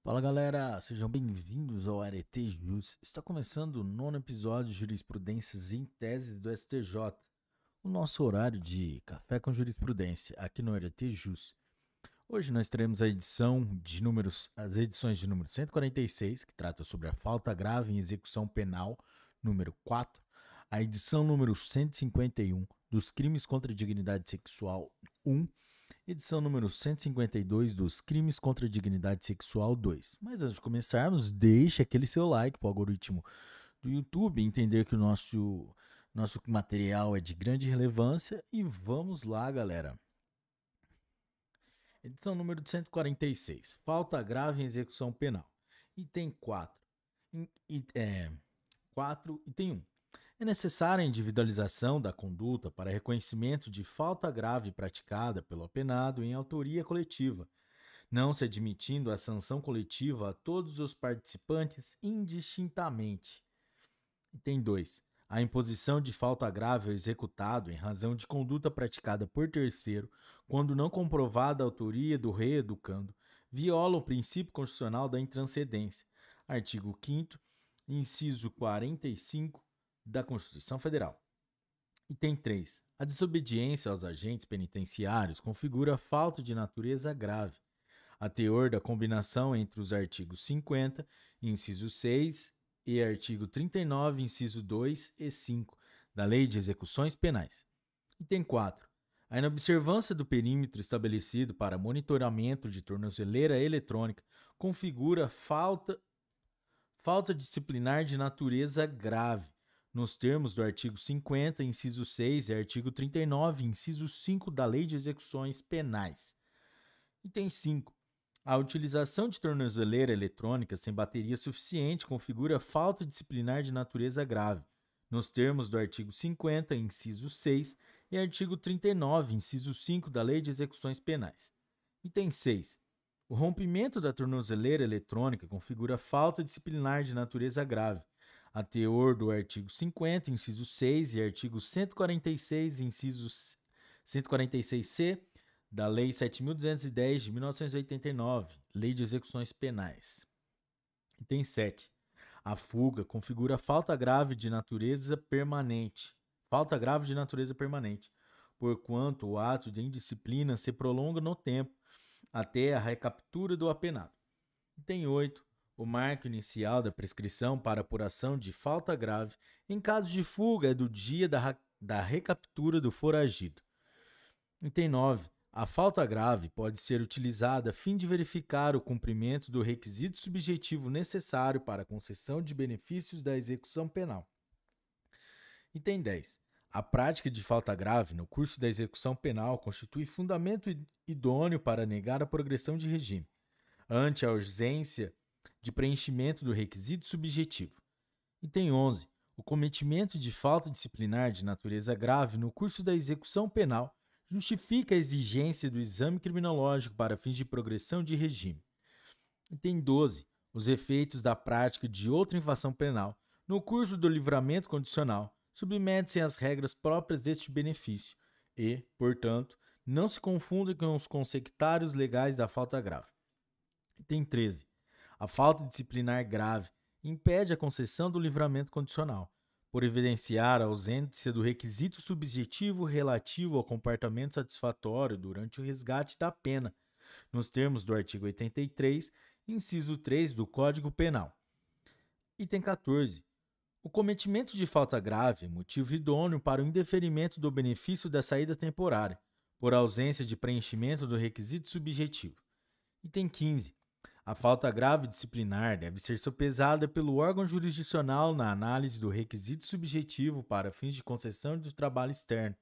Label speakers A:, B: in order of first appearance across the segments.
A: Fala galera, sejam bem-vindos ao Arete Jus. Está começando o nono episódio de Jurisprudências em Tese do STJ, o nosso horário de café com jurisprudência aqui no Arete Jus. Hoje nós teremos as edições de número 146, que trata sobre a falta grave em execução penal, número 4, a edição número 151 dos crimes contra a dignidade sexual 1, edição número 152 dos Crimes contra a Dignidade Sexual 2. Mas antes de começarmos, deixe aquele seu like para o algoritmo do YouTube entender que o nosso material é de grande relevância. E vamos lá, galera. Edição número 146. Falta grave em execução penal. Item 4. 4. Item 1. É necessária a individualização da conduta para reconhecimento de falta grave praticada pelo apenado em autoria coletiva, não se admitindo a sanção coletiva a todos os participantes indistintamente. Item 2. A imposição de falta grave ao executado em razão de conduta praticada por terceiro, quando não comprovada a autoria do reeducando, viola o princípio constitucional da intranscendência. Artigo 5º, inciso 45 da Constituição Federal. Item 3. A desobediência aos agentes penitenciários configura falta de natureza grave, a teor da combinação entre os artigos 50, inciso 6 e artigo 39, inciso 2 e 5 da Lei de Execuções Penais. Item 4. A inobservância do perímetro estabelecido para monitoramento de tornozeleira eletrônica configura falta disciplinar de natureza grave, nos termos do artigo 50, inciso 6 e artigo 39, inciso 5 da Lei de Execuções Penais. Item 5. A utilização de tornozeleira eletrônica sem bateria suficiente configura falta disciplinar de natureza grave, nos termos do artigo 50, inciso 6 e artigo 39, inciso 5 da Lei de Execuções Penais. Item 6. O rompimento da tornozeleira eletrônica configura falta disciplinar de natureza grave, a teor do artigo 50, inciso 6 e artigo 146, inciso 146C da Lei 7.210 de 1989, Lei de Execuções Penais. Item 7. A fuga configura falta grave de natureza permanente, porquanto o ato de indisciplina se prolonga no tempo até a recaptura do apenado. Item 8. O marco inicial da prescrição para apuração de falta grave em caso de fuga é do dia da recaptura do foragido. Item 9. A falta grave pode ser utilizada a fim de verificar o cumprimento do requisito subjetivo necessário para a concessão de benefícios da execução penal. Item 10. A prática de falta grave no curso da execução penal constitui fundamento idôneo para negar a progressão de regime, ante a ausência de preenchimento do requisito subjetivo. Item 11. O cometimento de falta disciplinar de natureza grave no curso da execução penal justifica a exigência do exame criminológico para fins de progressão de regime. Item 12. Os efeitos da prática de outra infração penal no curso do livramento condicional submetem-se às regras próprias deste benefício e, portanto, não se confundem com os consectários legais da falta grave. Item 13. A falta disciplinar grave impede a concessão do livramento condicional, por evidenciar a ausência do requisito subjetivo relativo ao comportamento satisfatório durante o resgate da pena, nos termos do artigo 83, inciso 3 do Código Penal. Item 14. O cometimento de falta grave é motivo idôneo para o indeferimento do benefício da saída temporária, por ausência de preenchimento do requisito subjetivo. Item 15. A falta grave disciplinar deve ser sopesada pelo órgão jurisdicional na análise do requisito subjetivo para fins de concessão do trabalho externo,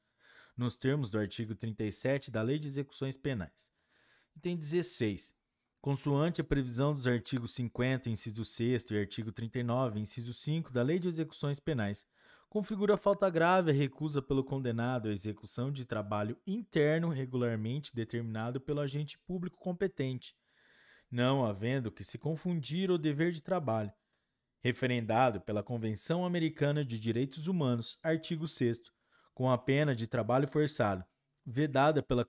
A: nos termos do artigo 37 da Lei de Execuções Penais. Item 16. Consoante a previsão dos artigos 50, inciso 6 e artigo 39, inciso 5 da Lei de Execuções Penais, configura falta grave a recusa pelo condenado à execução de trabalho interno regularmente determinado pelo agente público competente, não havendo que se confundir o dever de trabalho, referendado pela Convenção Americana de Direitos Humanos, artigo 6º, com a pena de trabalho forçado, vedada pela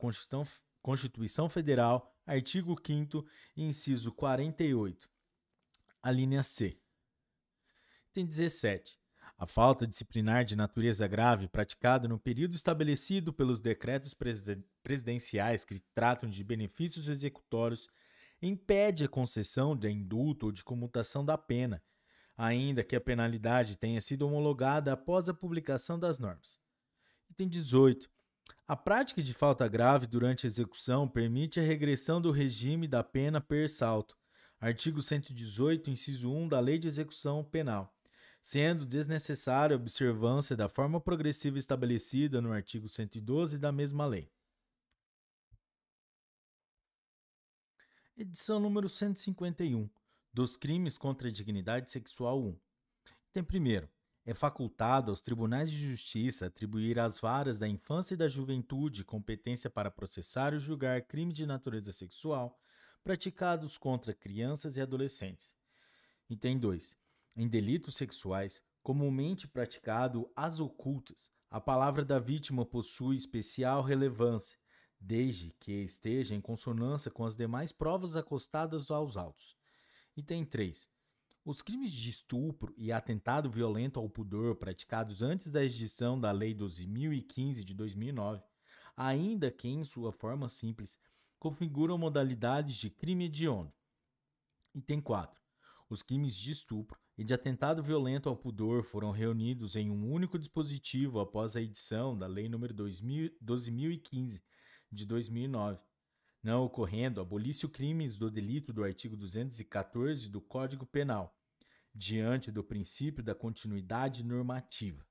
A: Constituição Federal, Artigo 5º, inciso 48, a linha C. Item 17. A falta disciplinar de natureza grave praticada no período estabelecido pelos decretos presidenciais que tratam de benefícios executórios impede a concessão de indulto ou de comutação da pena, ainda que a penalidade tenha sido homologada após a publicação das normas. Item 18. A prática de falta grave durante a execução permite a regressão do regime da pena per salto. Artigo 118, inciso 1 da Lei de Execução Penal, sendo desnecessária a observância da forma progressiva estabelecida no artigo 112 da mesma lei. Edição número 151, dos crimes contra a dignidade sexual 1. Item 1º. É facultado aos tribunais de justiça atribuir às varas da infância e da juventude competência para processar e julgar crime de natureza sexual praticados contra crianças e adolescentes. Item 2. Em delitos sexuais, comumente praticado às ocultas, a palavra da vítima possui especial relevância, desde que esteja em consonância com as demais provas acostadas aos autos. Item 3. Os crimes de estupro e atentado violento ao pudor praticados antes da edição da Lei 12.015 de 2009, ainda que em sua forma simples, configuram modalidades de crime hediondo. Item 4. Os crimes de estupro e de atentado violento ao pudor foram reunidos em um único dispositivo após a edição da Lei nº 12.015 de 2009, não ocorrendo abolício crimes do delito do artigo 214 do Código Penal, diante do princípio da continuidade normativa.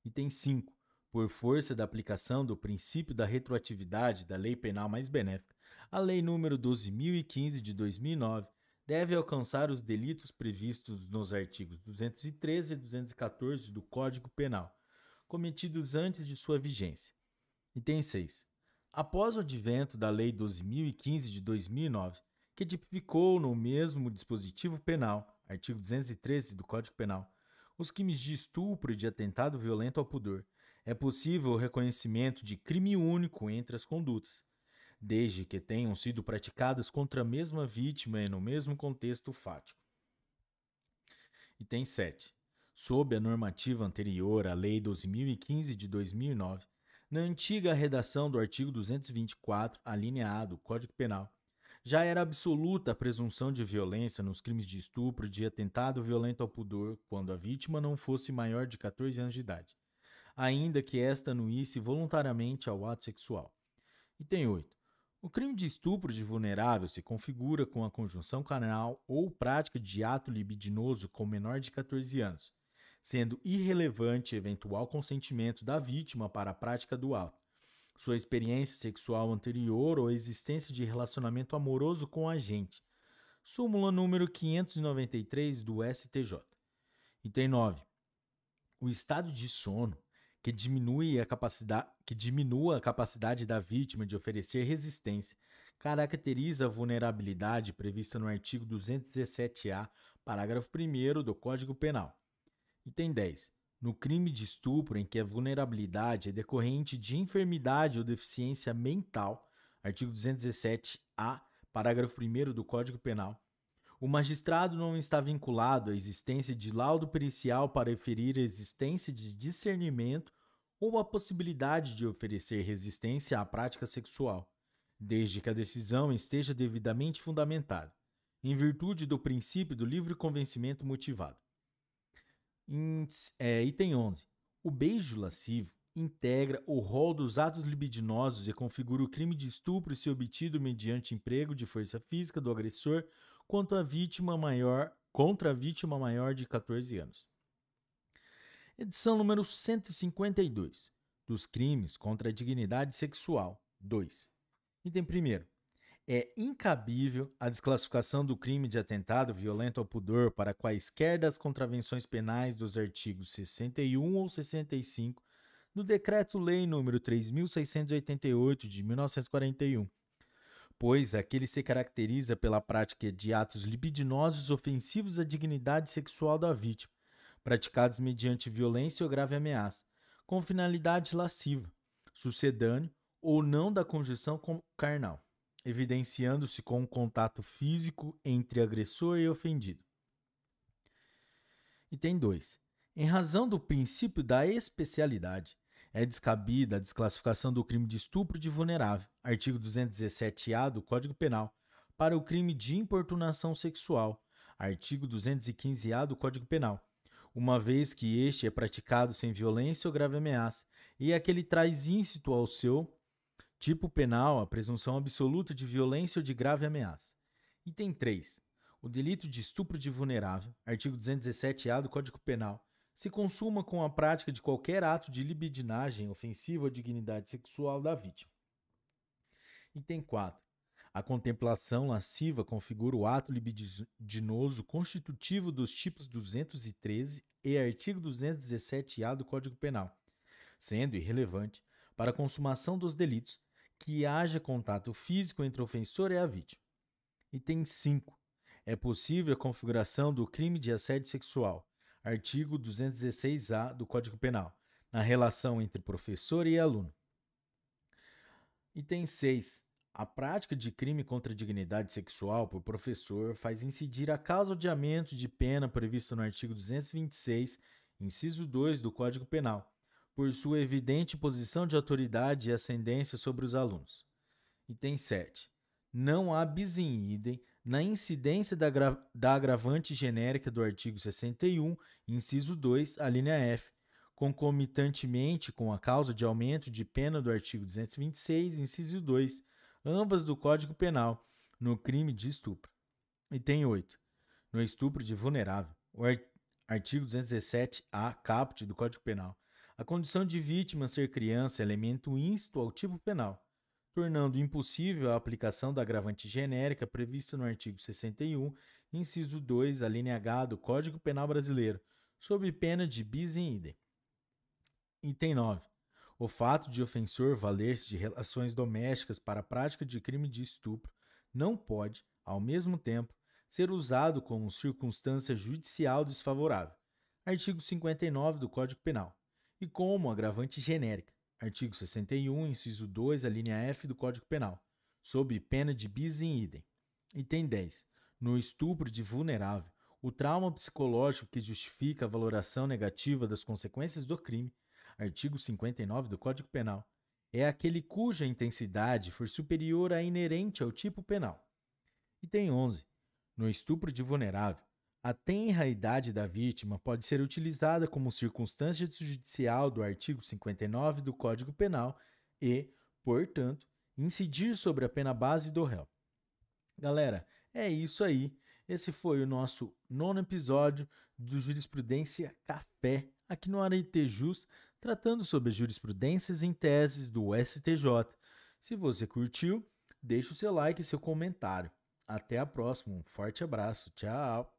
A: Item 5. Por força da aplicação do princípio da retroatividade da Lei Penal mais benéfica, a Lei nº 12.015 de 2009 deve alcançar os delitos previstos nos artigos 213 e 214 do Código Penal, cometidos antes de sua vigência. Item 6. Após o advento da Lei 12.015 de 2009, que tipificou no mesmo dispositivo penal, artigo 213 do Código Penal, os crimes de estupro e de atentado violento ao pudor, é possível o reconhecimento de crime único entre as condutas, desde que tenham sido praticadas contra a mesma vítima e no mesmo contexto fático. Item 7. Sob a normativa anterior à Lei 12.015 de 2009, na antiga redação do artigo 224, a linha A do Código Penal, já era absoluta a presunção de violência nos crimes de estupro e de atentado violento ao pudor quando a vítima não fosse maior de 14 anos de idade, ainda que esta anuísse voluntariamente ao ato sexual. Item 8. O crime de estupro de vulnerável se configura com a conjunção carnal ou prática de ato libidinoso com menor de 14 anos, sendo irrelevante eventual consentimento da vítima para a prática do ato, sua experiência sexual anterior ou a existência de relacionamento amoroso com o agente. Súmula número 593 do STJ. Item 9. O estado de sono que diminua a capacidade da vítima de oferecer resistência caracteriza a vulnerabilidade prevista no artigo 217-A, parágrafo 1º do Código Penal. Item 10. No crime de estupro em que a vulnerabilidade é decorrente de enfermidade ou deficiência mental, artigo 217-A, parágrafo 1º do Código Penal, o magistrado não está vinculado à existência de laudo pericial para referir a existência de discernimento ou a possibilidade de oferecer resistência à prática sexual, desde que a decisão esteja devidamente fundamentada, em virtude do princípio do livre convencimento motivado. Item 11. O beijo lascivo integra o rol dos atos libidinosos e configura o crime de estupro se obtido mediante emprego de força física do agressor contra a vítima maior de 14 anos. Edição número 152. Dos crimes contra a dignidade sexual. 2. Item 1º. É incabível a desclassificação do crime de atentado violento ao pudor para quaisquer das contravenções penais dos artigos 61 ou 65 do Decreto-Lei nº 3.688 de 1941, pois aquele se caracteriza pela prática de atos libidinosos ofensivos à dignidade sexual da vítima, praticados mediante violência ou grave ameaça, com finalidade lasciva, sucedâneo ou não da conjunção carnal. evidenciando-se com um contato físico entre agressor e ofendido. Item 2. Em razão do princípio da especialidade, é descabida a desclassificação do crime de estupro de vulnerável, artigo 217-A do Código Penal, para o crime de importunação sexual, artigo 215-A do Código Penal, uma vez que este é praticado sem violência ou grave ameaça, e aquele traz íncito ao seu tipo penal a presunção absoluta de violência ou de grave ameaça. Item 3. O delito de estupro de vulnerável, artigo 217-A do Código Penal, se consuma com a prática de qualquer ato de libidinagem ofensivo à dignidade sexual da vítima. Item 4. A contemplação lasciva configura o ato libidinoso constitutivo dos tipos 213 e artigo 217-A do Código Penal, sendo irrelevante, para a consumação dos delitos, que haja contato físico entre o ofensor e a vítima. Item 5. É possível a configuração do crime de assédio sexual, artigo 216-A do Código Penal, na relação entre professor e aluno. Item 6. A prática de crime contra a dignidade sexual por professor faz incidir a causa de adiamento de pena prevista no artigo 226, inciso 2 do Código Penal, por sua evidente posição de autoridade e ascendência sobre os alunos. Item 7. Não há bis in idem na incidência da agravante genérica do artigo 61, inciso 2, a linha F, concomitantemente com a causa de aumento de pena do artigo 226, inciso 2, ambas do Código Penal, no crime de estupro. Item 8. No estupro de vulnerável, o artigo 217-A caput do Código Penal, a condição de vítima ser criança é elemento íncito ao tipo penal, tornando impossível a aplicação da agravante genérica prevista no artigo 61, inciso 2, a linha H do Código Penal Brasileiro, sob pena de bis in idem. Item 9. O fato de ofensor valer-se de relações domésticas para a prática de crime de estupro não pode, ao mesmo tempo, ser usado como circunstância judicial desfavorável, artigo 59 do Código Penal, e como agravante genérica, artigo 61, inciso 2, a linha F do Código Penal, sob pena de bis in idem. Item 10. No estupro de vulnerável, o trauma psicológico que justifica a valoração negativa das consequências do crime, artigo 59 do Código Penal, é aquele cuja intensidade for superior à inerente ao tipo penal. Item 11. No estupro de vulnerável, a tenra idade da vítima pode ser utilizada como circunstância judicial do artigo 59 do Código Penal e, portanto, incidir sobre a pena base do réu. Galera, é isso aí. Esse foi o nosso 9º episódio do Jurisprudência Café, aqui no Arete Jus, tratando sobre jurisprudências em teses do STJ. Se você curtiu, deixe o seu like e seu comentário. Até a próxima. Um forte abraço. Tchau.